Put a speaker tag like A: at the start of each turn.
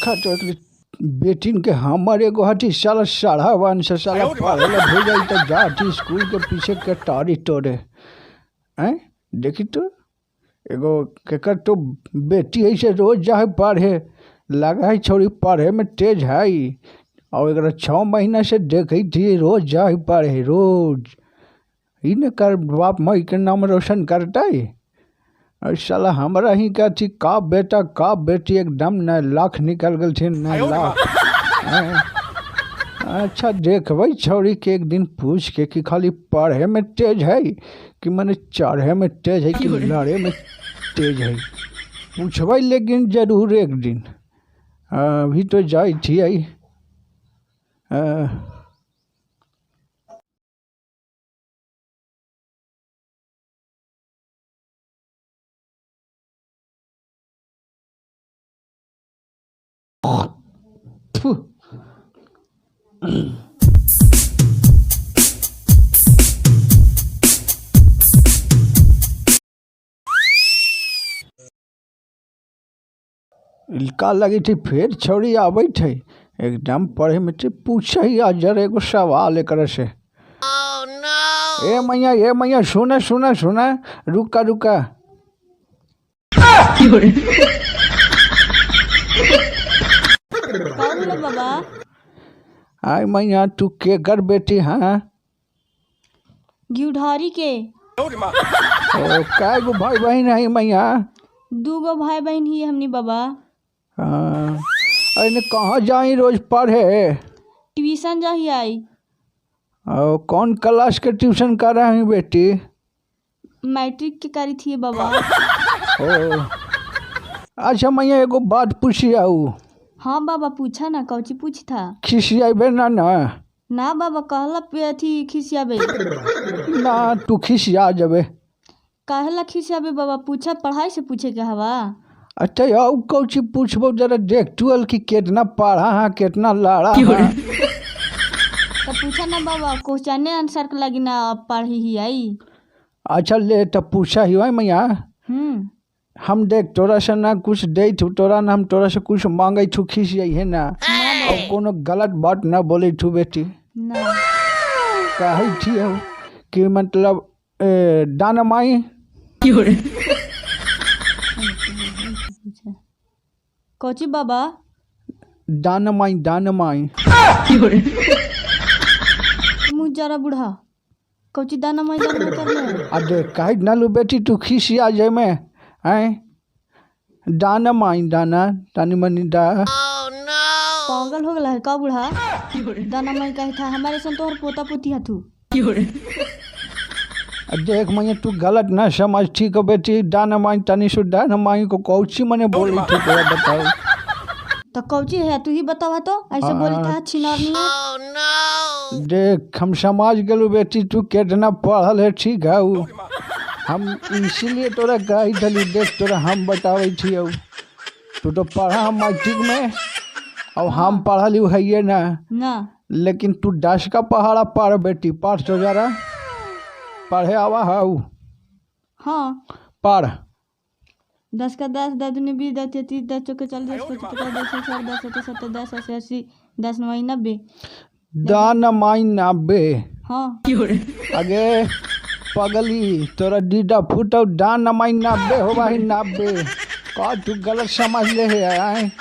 A: देखा तो एक बेटिन के हमर एगो हटी साला साढ़ावन से साला पढ़े ला भेजा तो जाती स्कूल के पीछे के टारी तोड़े हैं। देखी तो एगो केकर तो बेटी ऐसे रोज जाए पढ़े, लगा है छोड़ी पढ़े में तेज है। और एक 6 महीना से देखी थी रोज जाए पढ़े रोज। इन कर बाप माई के नाम रोशन करता है। और साला हमारा ही क्या थी का बेटा का बेटी एकदम न लाख निकल गए थे न लाख। अच्छा देखबै छौड़ी के एक दिन पूछ के कि खाली पढ़े में तेज है कि मैंने चढ़े में तेज है कि लड़े में तेज है, पूछबै लेकिन जरूर एक दिन। अभी तो जाई थी आई इल्का लगी थी फिर छौड़ी आबै थे एकदम पढ़े में थे पूछे ही अजर एगो सवाल एक से। ए मैया सुना सुना सुना रुका रुका।
B: बाबा
A: आई मैया तू के कर बेटी हाँ
B: गिरधारी के
A: ओ काय गो भाई बहन है मैया?
B: 2 गो भाई बहन ही हमनी बाबा।
A: अरे कहाँ जाई रोज पढ़े?
B: ट्यूशन जाही आई।
A: कौन क्लास के ट्यूशन कर रहे हैं बेटी?
B: मैट्रिक के करी थी बाबा।
A: ओ अच्छा मैया एगो बात पूछी आऊ।
B: हाँ बाबा पूछा ना, कौची पूछ था?
A: खिसियाबे ना ना?
B: ना बाबा कहला पे थी खिसियाबे
A: ना तू खिसिया जबे।
B: कहला खिसियाबे बाबा, पूछा पढ़ाई से पूछे के हवा।
A: अच्छा यार कौची पूछबो जरा देख टूअल की कितना पढ़ा है कितना लड़ा है।
B: तो पूछा ना बाबा, क्वेश्चन आंसर के लगी ना पढ़ी ही आई। अच्छा
A: ले तो पूछा ही मैया। हम देख तोरा से ना कुछ दे थू तोरा ना हम तोरा से कुछ मांगे थू खिसियाई है ना और कोनो गलत बात ना बोले थू बेटी
B: ना
A: कही थी हो कि मतलब दाना माई
B: कौची बाबा?
A: दाना माई
B: मुँह जरा बूढ़ा कौची दाना माई करने।
A: अरे कही ना लू बेटी तू खिसिया जाए मैं हैं दाना माई दाना तानी मनी दा।
B: पागल हो गया है का बूढ़ा? दाना माई कहे था हमारे सन तोहर पोता पोती हथू।
A: देख मैया तू गलत ना समझ ठीक है बेटी। दाना माई तनी सु दाना माई को कौची मने बोली थी बताओ
B: तो कौची है तू ही बतावा तो ऐसे बोली था छिनारनी।
A: देख हम समझ गलू बेटी तू कितना पढ़ल है ठीक है हम इसीलिए तोरा कही थली देख तोरा हम बतावे थी तू तो पढ़ा मैट्रिक में और हम पढ़ल है ना लेकिन तू 10 का पहाड़ा पढ़ बेटी पढ़ तो जरा पढ़े आवा हाउ।
B: हाँ
A: पढ़
B: 10 का 10 10 दूनी 20 10 30 10 चौके 40 10 50 10 60 10 70 10 80 10 9 90
A: दाना माई 90।
B: हाँ
A: आगे पगली तोरा डीडा फूटो दाना माई 90 हो भाई 90 का तू गलत समझ ले है।